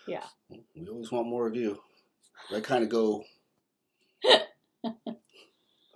Yeah. We always want more of you. I kind of go.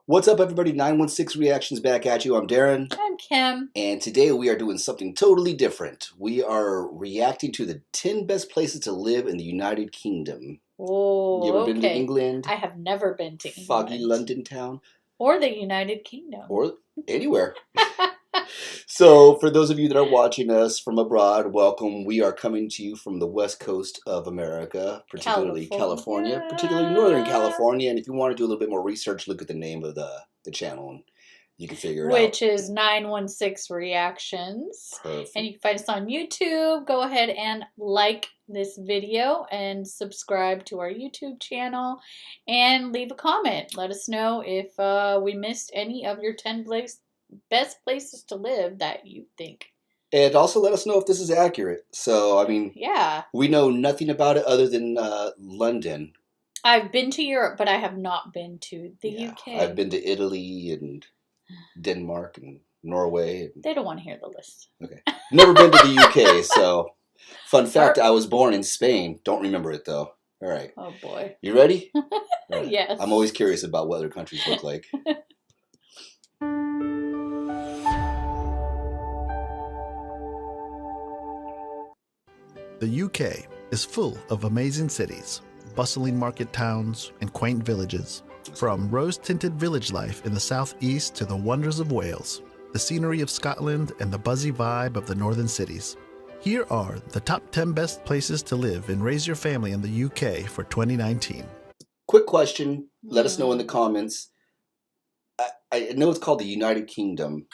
What's up, everybody? 916 Reactions back at you. I'm Darren. I'm Kim. And today we are doing something totally different. We are reacting to the 10 best places to live in the United Kingdom. Oh, you ever been to England? I have never been to England. Foggy London town? Or the United Kingdom. Or anywhere. So, for those of you that are watching us from abroad, welcome. We are coming to you from the west coast of America, particularly California, particularly Northern California. And if you want to do a little bit more research, look at the name of the channel and you can figure it out. Which is 916 Reactions. Perfect. And you can find us on YouTube. Go ahead and like this video and subscribe to our YouTube channel and leave a comment. Let us know if we missed any of your 10 best places to live that you think. And also let us know if this is accurate. So, I mean, yeah, we know nothing about it other than London. I've been to Europe, but I have not been to the UK. I've been to Italy and Denmark and Norway. They don't want to hear the list. Okay. Never been to the UK, so fun fact, I was born in Spain. Don't remember it, though. All right. Oh, boy. You ready? Right. Yes. I'm always curious about what other countries look like. The UK is full of amazing cities, bustling market towns, and quaint villages. From rose-tinted village life in the southeast to the wonders of Wales, the scenery of Scotland, and the buzzy vibe of the northern cities. Here are the top 10 best places to live and raise your family in the UK for 2019. Quick question. Let us know in the comments. I know it's called the United Kingdom.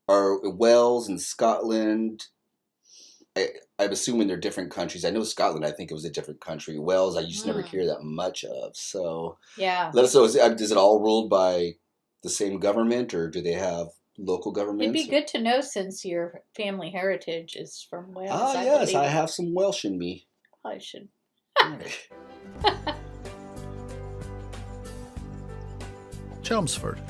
Are Wales and Scotland... I'm assuming they're different countries. I know Scotland, I think it was a different country. Wales, I used to never hear that much of. So yeah, let us know. Is it all ruled by the same government, or do they have local governments? It'd be good to know since your family heritage is from Wales. Ah, yes, I have some Welsh in me. I should. Chelmsford.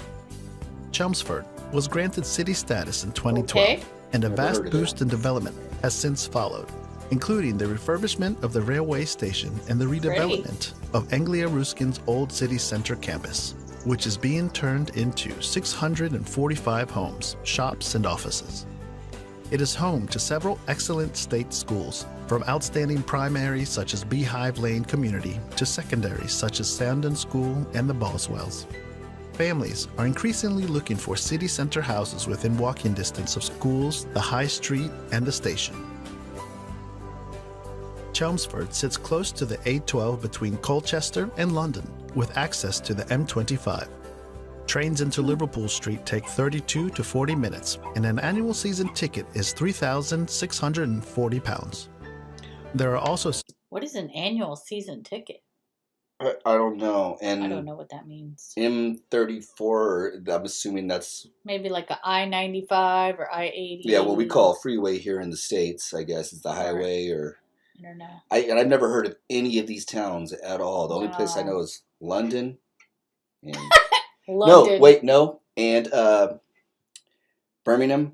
Chelmsford was granted city status in 2012, and a vast boost in development has since followed, including the refurbishment of the railway station and the redevelopment of Anglia Ruskin's old city center campus, which is being turned into 645 homes, shops, and offices. It is home to several excellent state schools, from outstanding primaries such as Beehive Lane Community to secondaries such as Sandon School and the Boswells. Families are increasingly looking for city center houses within walking distance of schools, the high street, and the station. Chelmsford sits close to the A12 between Colchester and London, with access to the M25. Trains into Liverpool Street take 32 to 40 minutes, and an annual season ticket is £3,640. There are also... What is an annual season ticket? I don't know. And I don't know what that means. M34, I'm assuming that's... Maybe like a I-95 or I-80. Yeah, what we call a freeway here in the States, I guess. It's the highway or... Internet. And I've never heard of any of these towns at all. The only place I know is London. And London. No, wait, no. And Birmingham.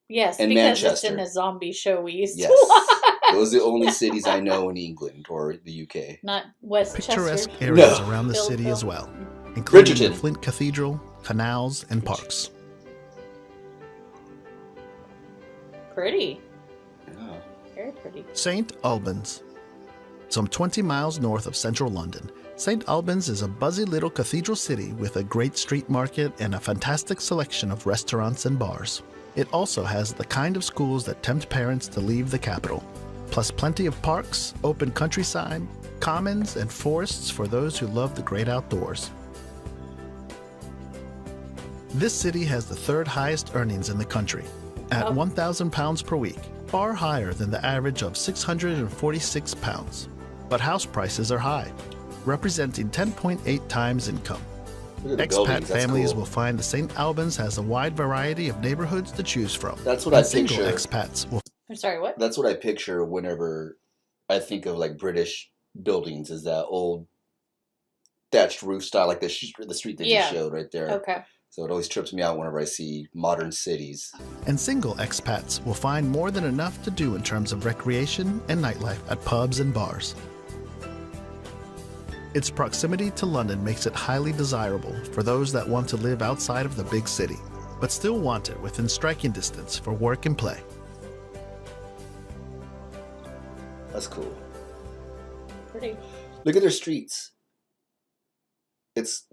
Yes, and because Manchester. It's in the zombie show we used Yes. to watch. Those are the only cities I know in England or the UK. Not Westchester. Picturesque areas around the city as well, including the Flint Cathedral, canals, and parks. Pretty. Yeah. Very pretty. St. Albans. Some 20 miles north of central London, St. Albans is a buzzy little cathedral city with a great street market and a fantastic selection of restaurants and bars. It also has the kind of schools that tempt parents to leave the capital, plus plenty of parks, open countryside, commons, and forests for those who love the great outdoors. This city has the third highest earnings in the country, at £1,000 per week, far higher than the average of £646. But house prices are high, representing 10.8 times income. Expat families will find the St. Albans has a wide variety of neighborhoods to choose from. That's what I single picture. Expats will... I'm sorry, what? That's what I picture whenever I think of like British buildings, is that old thatched roof style, like the street that you showed right there. Okay. So it always trips me out whenever I see modern cities. And single expats will find more than enough to do in terms of recreation and nightlife at pubs and bars. Its proximity to London makes it highly desirable for those that want to live outside of the big city, but still want it within striking distance for work and play. That's cool. Pretty. Look at their streets. It's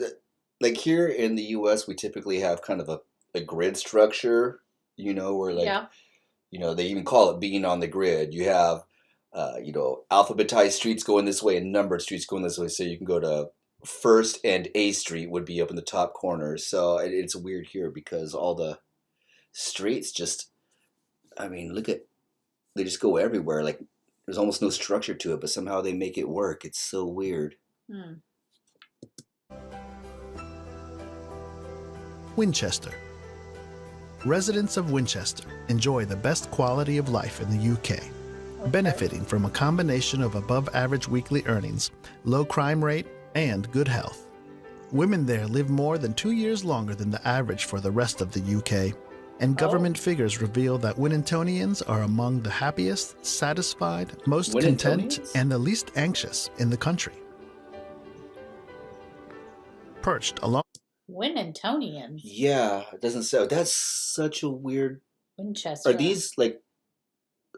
like here in the U.S., we typically have kind of a grid structure, you know, where like, you know, they even call it being on the grid. You have, you know, alphabetized streets going this way and numbered streets going this way. So you can go to First and A Street would be up in the top corners. So it's weird here because all the streets just, I mean, they just go everywhere. Like there's almost no structure to it, but somehow they make it work. It's so weird. Winchester. Residents of Winchester enjoy the best quality of life in the UK, benefiting from a combination of above-average weekly earnings, low crime rate, and good health. Women there live more than 2 years longer than the average for the rest of the UK, and government figures reveal that Winningtonians are among the happiest, satisfied, most content, and the least anxious in the country. Perched along Winningtonians. Yeah, it doesn't sound. That's such a weird. Winchester. Are these like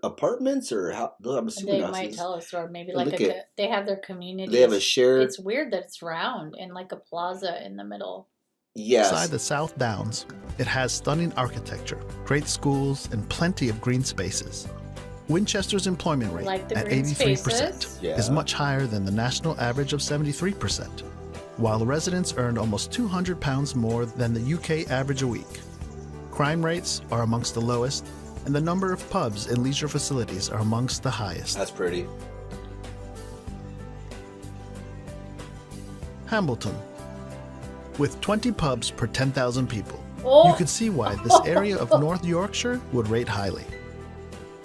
apartments or how? I'm assuming they might tell us, or maybe like they have their community. They have a shared. It's weird that it's round and like a plaza in the middle. Yes. Inside the South Downs, it has stunning architecture, great schools, and plenty of green spaces. Winchester's employment rate at 83% is much higher than the national average of 73%. While residents earned almost £200 more than the UK average a week. Crime rates are amongst the lowest, and the number of pubs and leisure facilities are amongst the highest. That's pretty. Hambleton. With 20 pubs per 10,000 people, you could see why this area of North Yorkshire would rate highly.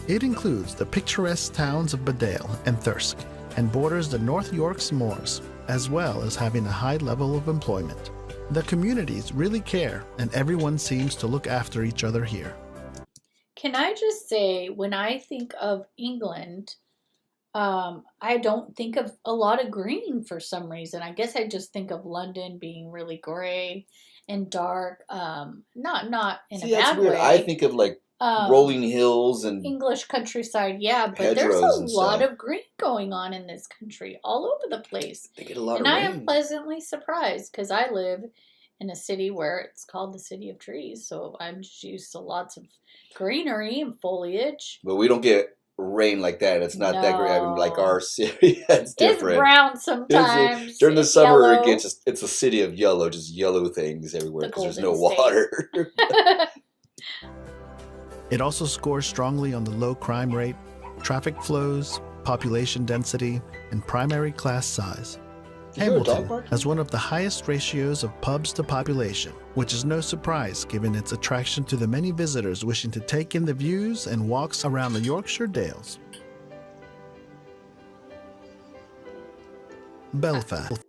It includes the picturesque towns of Bedale and Thirsk, and borders the North York's moors, as well as having a high level of employment. The communities really care, and everyone seems to look after each other here. Can I just say, when I think of England, I don't think of a lot of green for some reason. I guess I just think of London being really gray and dark. Not in a bad way. I think of like rolling hills and English countryside, but there's a lot of green going on in this country, all over the place. They get a lot of rain. rain. I am pleasantly surprised because I live in a city where it's called the City of Trees, so I'm just used to lots of greenery and foliage. But we don't get rain like that. It's not that great. I mean, like our city, it's different. It's brown sometimes. During the summer, yellow. it's a city of yellow, just yellow things everywhere because there's no water. It also scores strongly on the low crime rate, traffic flows, population density, and primary class size. Hambleton has one of the highest ratios of pubs to population, which is no surprise given its attraction to the many visitors wishing to take in the views and walks around the Yorkshire Dales. Belfast.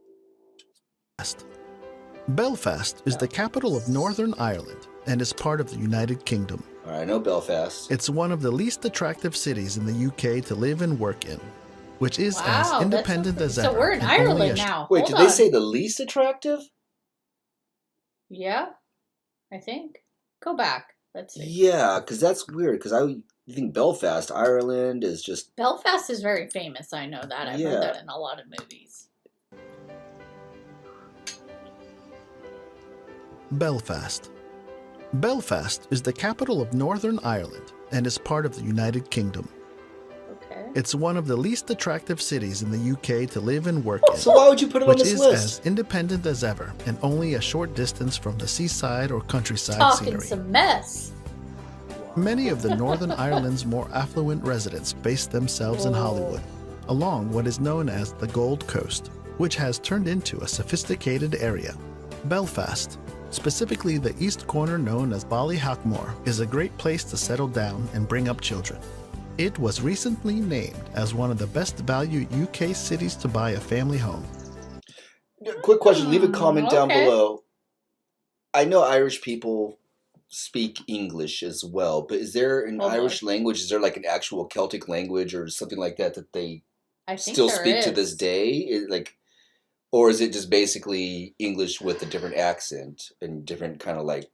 Belfast is the capital of Northern Ireland and is part of the United Kingdom. I know Belfast. It's one of the least attractive cities in the UK to live and work in, which is as independent as ever. So we're in Ireland now. Wait, did they say the least attractive? Yeah, I think. Go back. Let's see. Yeah, because that's weird. Because I think Belfast, Ireland, is just... Belfast is very famous. I know that. I've heard that in a lot of movies. Belfast. Belfast is the capital of Northern Ireland and is part of the United Kingdom. Okay. It's one of the least attractive cities in the UK to live and work in. So why would you put it on this list? Which is as independent as ever and only a short distance from the seaside or countryside scenery. Talking some mess. Many of the Northern Ireland's more affluent residents base themselves in Hollywood, along what is known as the Gold Coast, which has turned into a sophisticated area. Belfast, specifically the east corner known as Ballyhackmore, is a great place to settle down and bring up children. It was recently named as one of the best value UK cities to buy a family home. Quick question, leave a comment down below. I know Irish people speak English as well, but is there an Irish language? Is there like an actual Celtic language or something like that that they still speak to this day? Or is it just basically English with a different accent and different kind of like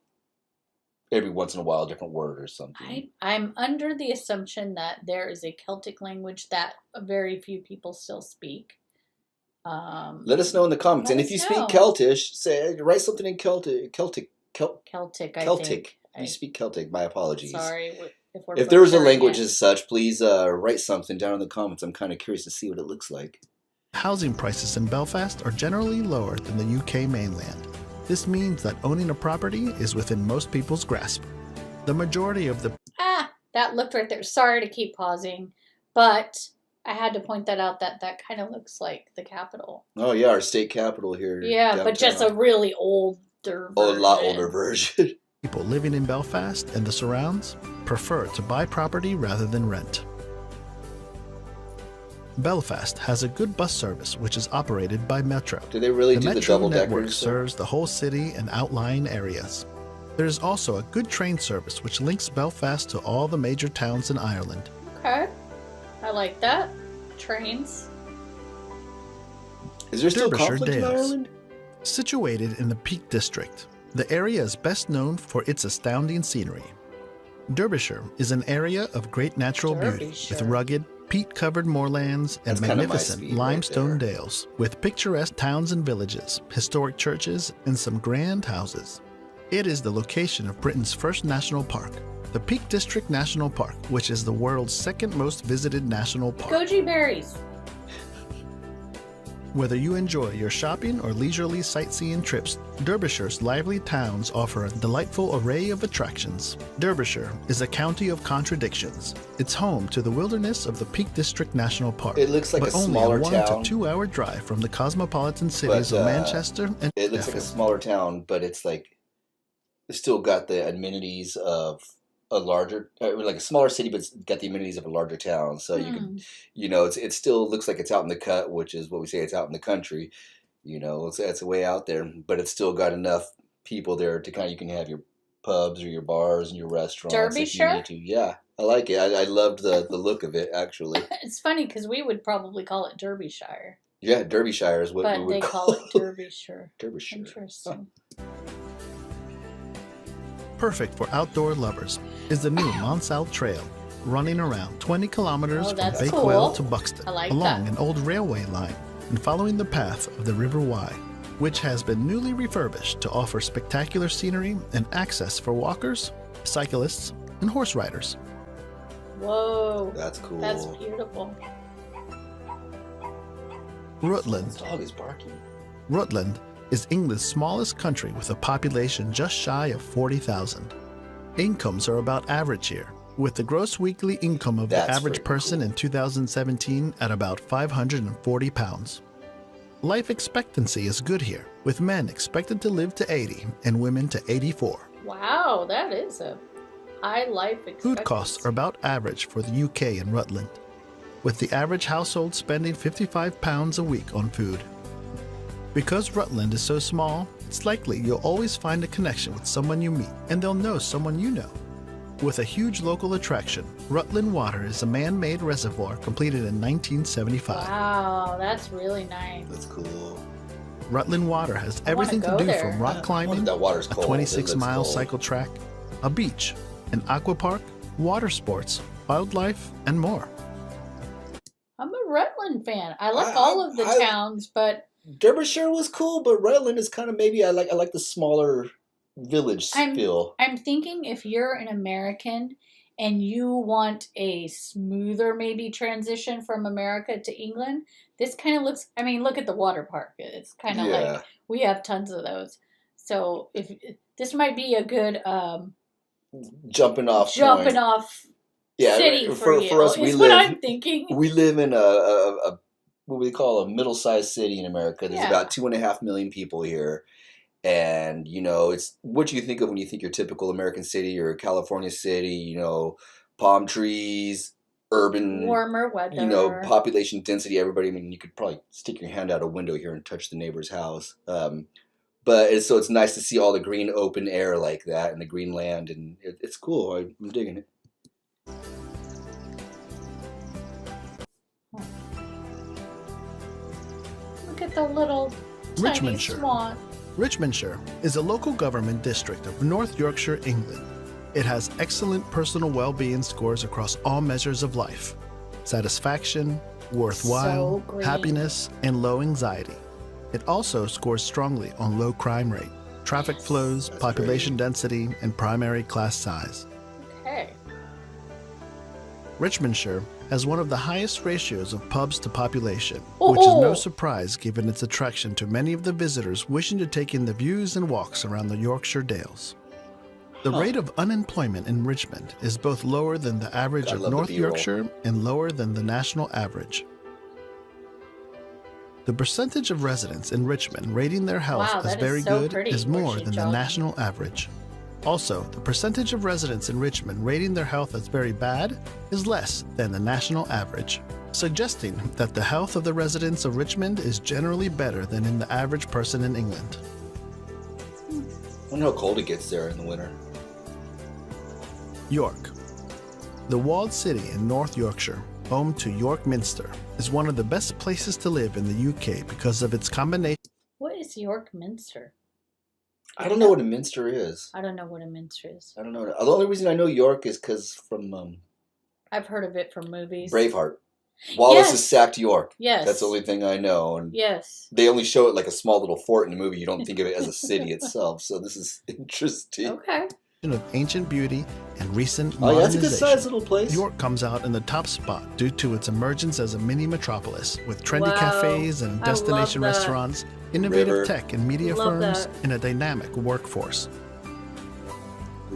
every once in a while a different word or something? I'm under the assumption that there is a Celtic language that very few people still speak. Let us know in the comments, and if you speak Celtish, write something in Celtic. If you speak Celtic, my apologies. Sorry if there is a language as such, please write something down in the comments. I'm kind of curious to see what it looks like. Housing prices in Belfast are generally lower than the UK mainland. This means that owning a property is within most people's grasp. The majority of the... that looked right there. Sorry to keep pausing, but I had to point that out, that kind of looks like the Capitol. Oh, yeah, our state capital here. Yeah, downtown. But just a really older version. A lot older version. People living in Belfast and the surrounds prefer to buy property rather than rent. Belfast has a good bus service which is operated by Metro. Do they really do the double deckers? The Metro network serves the whole city and outlying areas. There is also a good train service which links Belfast to all the major towns in Ireland. Okay. I like that. Trains. Is there still conflict in Ireland? Situated in the Peak District, the area is best known for its astounding scenery. Derbyshire is an area of great natural beauty with rugged, peat-covered moorlands and magnificent limestone dales, with picturesque towns and villages, historic churches, and some grand houses. It is the location of Britain's first national park, the Peak District National Park, which is the world's second most visited national park. Goji berries. Whether you enjoy your shopping or leisurely sightseeing trips, Derbyshire's lively towns offer a delightful array of attractions. Derbyshire is a county of contradictions. It's home to the wilderness of the Peak District National Park. It looks like but a smaller only town. a 1 to 2 hour drive from the cosmopolitan cities of Manchester and It looks like a smaller town, but it's still got the amenities of a larger, like a smaller city, but it's got the amenities of a larger town. So you can, it still looks like it's out in the cut, which is what we say, it's out in the country. It's way out there, but it's still got enough people there to you can have your pubs or your bars and your restaurants. Derbyshire? Yeah, I like it. I loved the look of it, actually. It's funny because we would probably call it Derbyshire. Yeah, Derbyshire is what we would call it. But they call it Derbyshire. Derbyshire. Interesting. Perfect for outdoor lovers is the new Monsal Trail, running around 20 kilometers from Bakewell to Buxton, along an old railway line and following the path of the River Wye, which has been newly refurbished to offer spectacular scenery and access for walkers, cyclists, and horse riders. Whoa. That's cool. That's beautiful. Rutland. This dog is barking. Rutland is England's smallest country with a population just shy of 40,000. Incomes are about average here, with the gross weekly income of the average person in 2017 at about £540. Life expectancy is good here, with men expected to live to 80 and women to 84. Wow, that is a high life expectancy. Food costs are about average for the UK and Rutland, with the average household spending £55 a week on food. Because Rutland is so small, it's likely you'll always find a connection with someone you meet, and they'll know someone you know. With a huge local attraction, Rutland Water is a man-made reservoir completed in 1975. Wow, that's really nice. That's cool. Rutland Water has everything to do from rock climbing, a 26-mile cycle track, a beach, an aqua park, water sports, wildlife, and more. I'm a Rutland fan. I like all of the towns, but Derbyshire was cool, but Rutland is kind of maybe I like the smaller village feel. I'm thinking if you're an American and you want a smoother maybe transition from America to England, this kind of looks, look at the water park. It's kind of like, we have tons of those. So if this might be a good jumping off city for you, us, what I'm thinking. We live in a what we call a middle-sized city in America. There's about 2.5 million people here. And, it's what you think of when you think your typical American city or California city, palm trees, urban, warmer weather, population density, everybody. You could probably stick your hand out a window here and touch the neighbor's house. But so it's nice to see all the green open air like that and the green land, and it's cool. I'm digging it. Look at the little tiny swan. Richmondshire is a local government district of North Yorkshire, England. It has excellent personal well-being scores across all measures of life: satisfaction, worthwhile, happiness, and low anxiety. It also scores strongly on low crime rate, traffic flows, population density, and primary class size. Okay. Richmondshire has one of the highest ratios of pubs to population, which is no surprise given its attraction to many of the visitors wishing to take in the views and walks around the Yorkshire Dales. The rate of unemployment in Richmond is both lower than the average of North Yorkshire and lower than the national average. The percentage of residents in Richmond rating their health as very good is more than the national average. Also, the percentage of residents in Richmond rating their health as very bad is less than the national average, suggesting that the health of the residents of Richmond is generally better than in the average person in England. I wonder how cold it gets there in the winter. York. The walled city in North Yorkshire, home to York Minster, is one of the best places to live in the UK because of its combination. What is York Minster? I don't know what a minster is. I don't know what a minster is. I don't know. The only reason I know York is because from I've heard of it from movies. Braveheart. Wallace has sacked York. Yes. That's the only thing I know. And yes. They only show it like a small little fort in the movie. You don't think of it as a city itself. So this is interesting. Okay. Of ancient beauty and recent modernization. That's a good sized little place. York comes out in the top spot due to its emergence as a mini metropolis with trendy cafes and destination restaurants, innovative tech and media firms, and a dynamic workforce.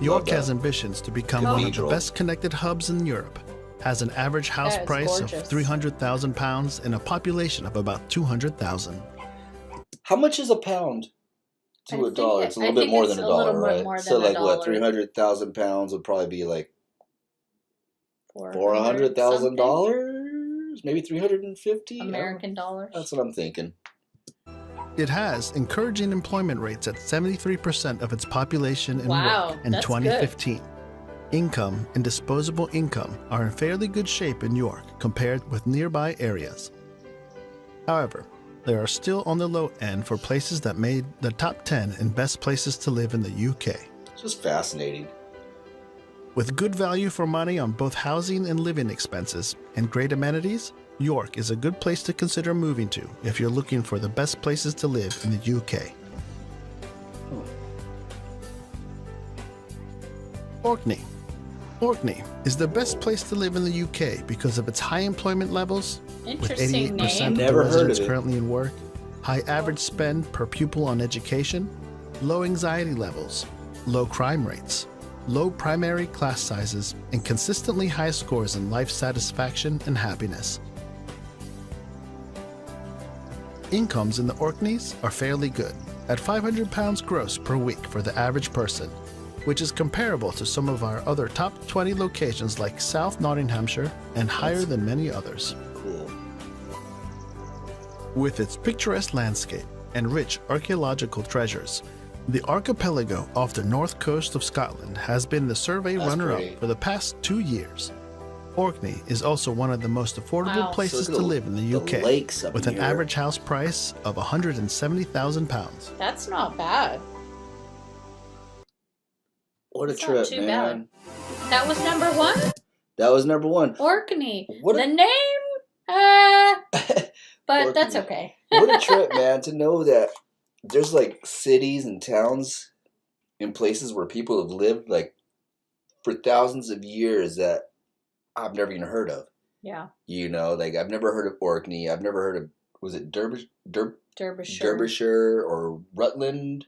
York has ambitions to become one of the best connected hubs in Europe, has an average house price of £300,000 and a population of about 200,000. How much is a pound? To a dollar. It's a little bit more than a dollar, right? So like what, 300,000 pounds would probably be like $400,000? Maybe 350 American dollars. That's what I'm thinking. It has encouraging employment rates at 73% of its population in work in 2015. Good. Income and disposable income are in fairly good shape in York compared with nearby areas. However, they are still on the low end for places that made the top 10 in best places to live in the UK. It's just fascinating. With good value for money on both housing and living expenses and great amenities, York is a good place to consider moving to if you're looking for the best places to live in the UK. Orkney. Orkney is the best place to live in the UK because of its high employment levels, with 88% of the residents currently in work, high average spend per pupil on education, low anxiety levels, low crime rates, low primary class sizes, and consistently high scores in life satisfaction and happiness. Incomes in the Orkneys are fairly good, at £500 gross per week for the average person, which is comparable to some of our other top 20 locations like South Nottinghamshire and higher than many others. Cool. With its picturesque landscape and rich archaeological treasures, the archipelago off the north coast of Scotland has been the survey runner-up for the past 2 years. Orkney is also one of the most affordable places to live in the UK, with an average house price of £170,000. That's not bad. What a trip, man. That was number one? That was number one. Orkney. The name? But Orkney. That's okay. What a trip, man, to know that there's like cities and towns and places where people have lived like for thousands of years that I've never even heard of. Yeah. You know, like I've never heard of Orkney. I've never heard of, was it Derbyshire or Rutland?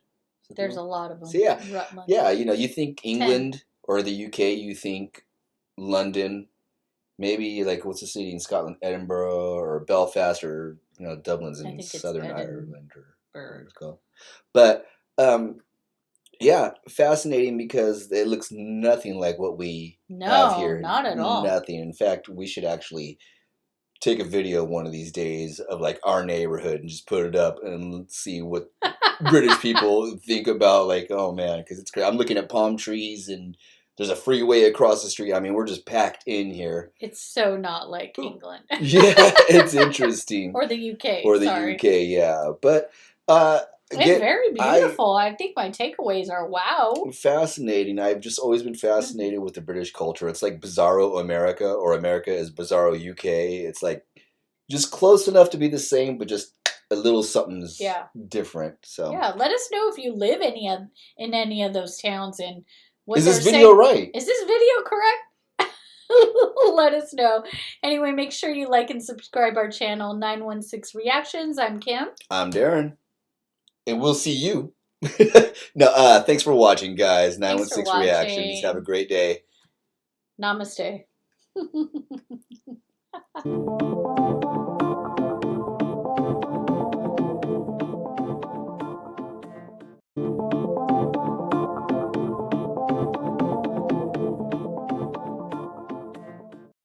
There's a lot of them. So yeah, Rutland. yeah. You know, you think England or the UK, you think London, maybe like what's the city in Scotland, Edinburgh or Belfast, or you know, Dublin's in Southern Ireland or whatever it's called. But yeah, fascinating because it looks nothing like what we have here. No, not at all. Nothing. In fact, we should actually take a video one of these days of like our neighborhood and just put it up and see what British people think about, like, oh man, because it's great. I'm looking at palm trees and there's a freeway across the street. I mean, we're just packed in here. It's so not like England. Yeah, it's interesting. Or the UK. Or the sorry. UK, yeah. But it's very beautiful. I think my takeaways are wow. Fascinating. I've just always been fascinated with the British culture. It's like Bizarro America, or America is Bizarro UK. It's like just close enough to be the same, but just a little something's different. So yeah, let us know if you live in any of those towns and what is this video right? Is this video correct? Let us know. Anyway, make sure you like and subscribe our channel, 916 Reactions. I'm Kim. I'm Darren. And we'll see you. No, thanks for watching, guys. 916 Reactions. Have a great day. Namaste.